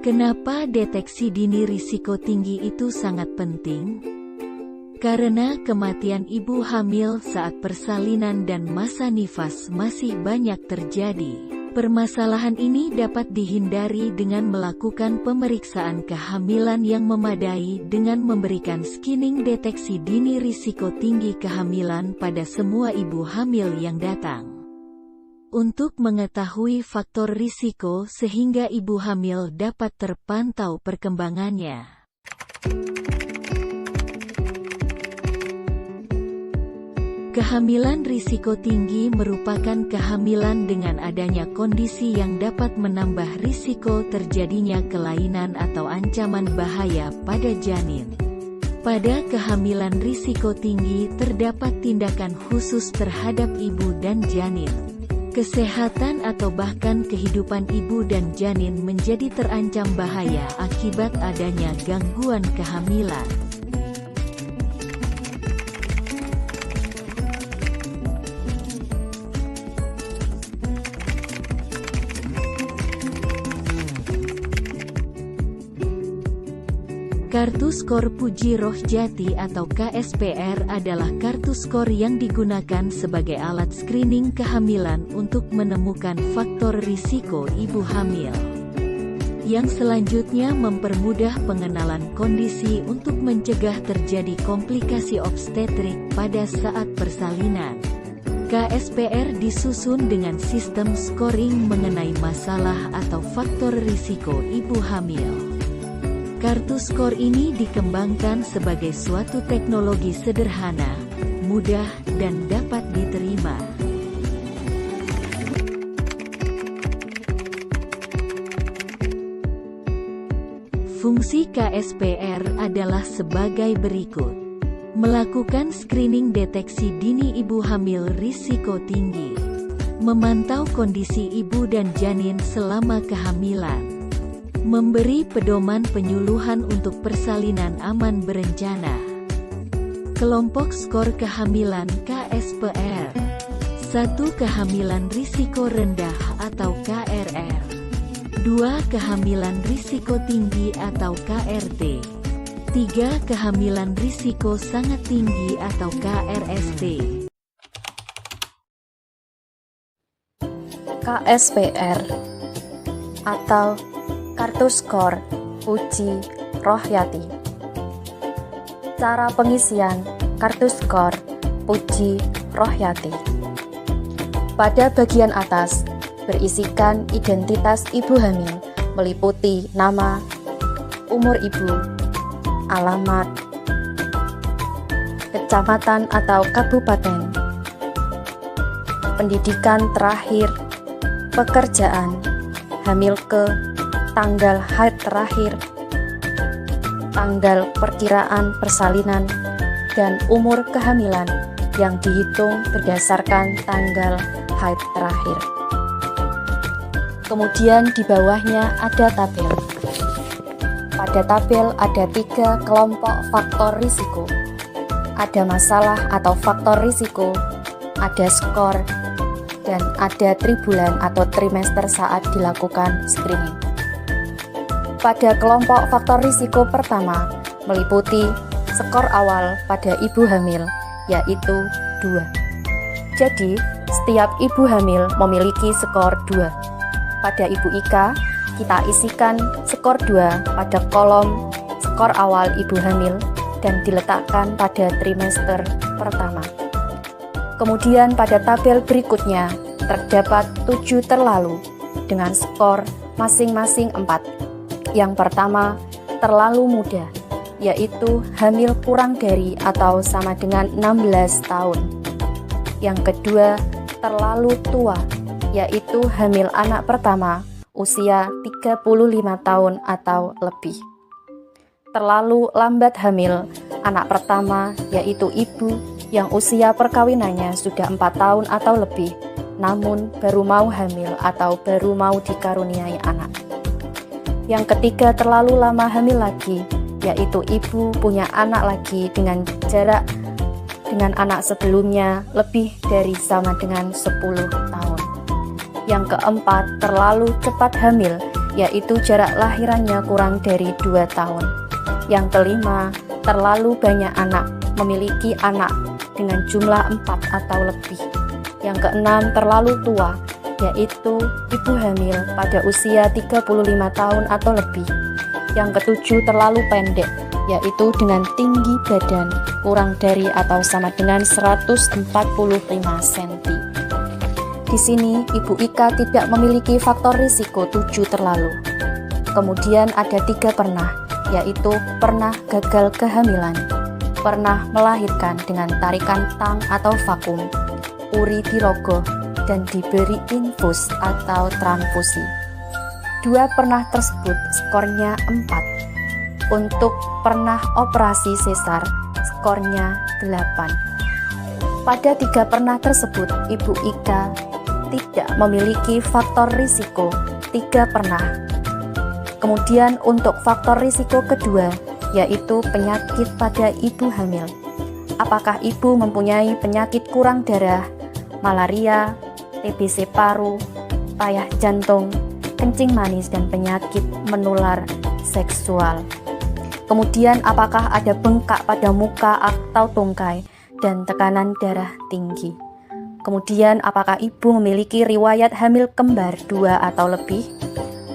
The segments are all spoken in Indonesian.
Kenapa deteksi dini risiko tinggi itu sangat penting? Karena kematian ibu hamil saat persalinan dan masa nifas masih banyak terjadi. Permasalahan ini dapat dihindari dengan melakukan pemeriksaan kehamilan yang memadai dengan memberikan screening deteksi dini risiko tinggi kehamilan pada semua ibu hamil yang datang. Untuk mengetahui faktor risiko sehingga ibu hamil dapat terpantau perkembangannya. Kehamilan risiko tinggi merupakan kehamilan dengan adanya kondisi yang dapat menambah risiko terjadinya kelainan atau ancaman bahaya pada janin. Pada kehamilan risiko tinggi terdapat tindakan khusus terhadap ibu dan janin. Kesehatan atau bahkan kehidupan ibu dan janin menjadi terancam bahaya akibat adanya gangguan kehamilan. Kartu skor Puji Rohjati atau KSPR adalah kartu skor yang digunakan sebagai alat screening kehamilan untuk menemukan faktor risiko ibu hamil. Yang selanjutnya mempermudah pengenalan kondisi untuk mencegah terjadi komplikasi obstetrik pada saat persalinan. KSPR disusun dengan sistem scoring mengenai masalah atau faktor risiko ibu hamil. Kartu skor ini dikembangkan sebagai suatu teknologi sederhana, mudah, dan dapat diterima. Fungsi KSPR adalah sebagai berikut. Melakukan screening deteksi dini ibu hamil risiko tinggi. Memantau kondisi ibu dan janin selama kehamilan. Memberi pedoman penyuluhan untuk persalinan aman berencana. Kelompok skor kehamilan KSPR. 1. Kehamilan risiko rendah atau KRR. 2. Kehamilan risiko tinggi atau KRT. 3. Kehamilan risiko sangat tinggi atau KRST. KSPR atau Kartu Skor Puji Rohjati. Cara pengisian Kartu Skor Puji Rohjati. Pada bagian atas berisikan identitas ibu hamil meliputi nama, umur ibu, alamat, kecamatan atau kabupaten, pendidikan terakhir, pekerjaan, hamil ke, tanggal haid terakhir, tanggal perkiraan persalinan, dan umur kehamilan yang dihitung berdasarkan tanggal haid terakhir. Kemudian di bawahnya ada tabel. Pada tabel ada 3 kelompok faktor risiko. Ada masalah atau faktor risiko, ada skor, dan ada tribulan atau trimester saat dilakukan screening. Pada kelompok faktor risiko pertama meliputi skor awal pada ibu hamil, yaitu 2. Jadi, setiap ibu hamil memiliki skor 2. Pada ibu Ika, kita isikan skor 2 pada kolom skor awal ibu hamil dan diletakkan pada trimester pertama. Kemudian pada tabel berikutnya terdapat 7 terlalu dengan skor masing-masing 4. Yang pertama, terlalu muda, yaitu hamil kurang dari atau sama dengan 16 tahun. Yang kedua, terlalu tua, yaitu hamil anak pertama, usia 35 tahun atau lebih. Terlalu lambat hamil, anak pertama, yaitu ibu yang usia perkawinannya sudah 4 tahun atau lebih, namun baru mau hamil atau baru mau dikaruniai anak. Yang ketiga, terlalu lama hamil lagi, yaitu ibu punya anak lagi dengan jarak dengan anak sebelumnya lebih dari sama dengan 10 tahun. Yang keempat, terlalu cepat hamil, yaitu jarak lahirannya kurang dari 2 tahun. Yang kelima, terlalu banyak anak, memiliki anak dengan jumlah 4 atau lebih. Yang keenam, terlalu tua, yaitu ibu hamil pada usia 35 tahun atau lebih. Yang ketujuh, terlalu pendek, yaitu dengan tinggi badan kurang dari atau sama dengan 145 cm. Di sini, Ibu Ika tidak memiliki faktor risiko 7 terlalu. Kemudian ada 3 pernah, yaitu pernah gagal kehamilan, pernah melahirkan dengan tarikan tang atau vakum, uri dirogoh, dan diberi infus atau transfusi. 2 pernah tersebut skornya 4. Untuk pernah operasi sesar, skornya 8. Pada 3 pernah tersebut, Ibu Ika tidak memiliki faktor risiko 3 pernah. Kemudian untuk faktor risiko kedua, yaitu penyakit pada ibu hamil. Apakah ibu mempunyai penyakit kurang darah, malaria, TBC paru, payah jantung, kencing manis, dan penyakit menular seksual? Kemudian apakah ada bengkak pada muka atau tungkai dan tekanan darah tinggi? Kemudian apakah ibu memiliki riwayat hamil kembar 2 atau lebih?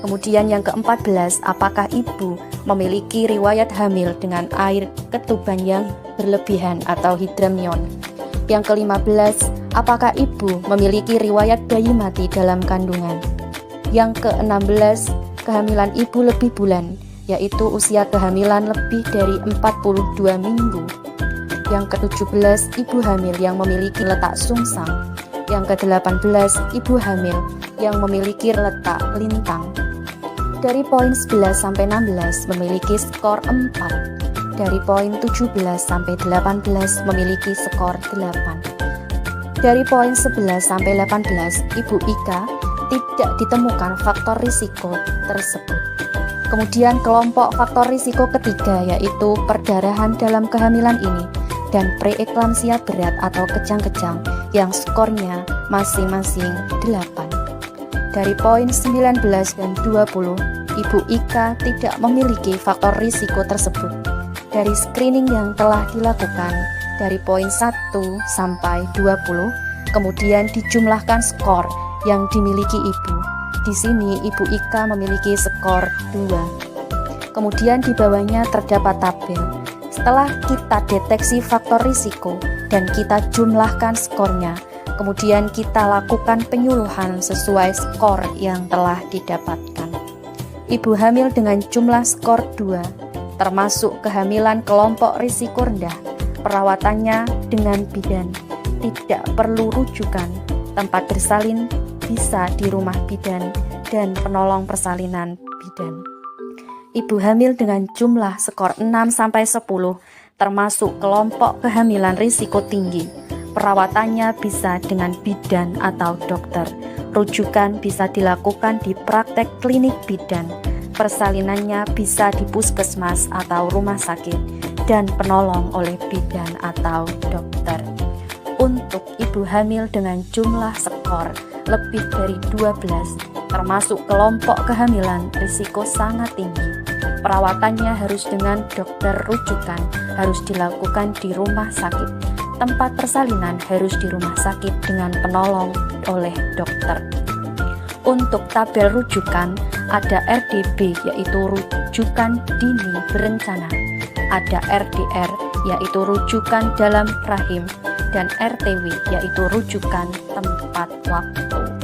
Kemudian yang ke-14, apakah ibu memiliki riwayat hamil dengan air ketuban yang berlebihan atau hidramnion? Yang ke-15, apakah ibu memiliki riwayat bayi mati dalam kandungan? Yang ke-16, kehamilan ibu lebih bulan, yaitu usia kehamilan lebih dari 42 minggu. Yang ke-17, ibu hamil yang memiliki letak sungsang. Yang ke-18, ibu hamil yang memiliki letak lintang. Dari poin 11 sampai 16 memiliki skor 4. Dari poin 17 sampai 18 memiliki skor 8. Dari poin 11 sampai 18, Ibu Ika tidak ditemukan faktor risiko tersebut. Kemudian kelompok faktor risiko ketiga, yaitu perdarahan dalam kehamilan ini dan preeklamsia berat atau kejang-kejang yang skornya masing-masing 8. Dari poin 19 dan 20, Ibu Ika tidak memiliki faktor risiko tersebut. Dari screening yang telah dilakukan dari poin 1 sampai 20, kemudian dijumlahkan skor yang dimiliki ibu. Di sini Ibu Ika memiliki skor 2. Kemudian di bawahnya terdapat tabel. Setelah kita deteksi faktor risiko dan kita jumlahkan skornya, kemudian kita lakukan penyuluhan sesuai skor yang telah didapatkan. Ibu hamil dengan jumlah skor 2, termasuk kehamilan kelompok risiko rendah, perawatannya dengan bidan, tidak perlu rujukan, tempat bersalin bisa di rumah bidan dan penolong persalinan bidan. Ibu hamil dengan jumlah skor 6-10 termasuk kelompok kehamilan risiko tinggi. Perawatannya bisa dengan bidan atau dokter. Rujukan bisa dilakukan di praktek klinik bidan. Persalinannya bisa di puskesmas atau rumah sakit dan penolong oleh bidan atau dokter. Untuk ibu hamil dengan jumlah skor lebih dari 12 termasuk kelompok kehamilan risiko sangat tinggi. Perawatannya harus dengan dokter rujukan, harus dilakukan di rumah sakit. Tempat persalinan harus di rumah sakit dengan penolong oleh dokter. Untuk tabel rujukan, ada RDB yaitu rujukan dini berencana, ada RDR yaitu rujukan dalam rahim, dan RTW yaitu rujukan tempat waktu.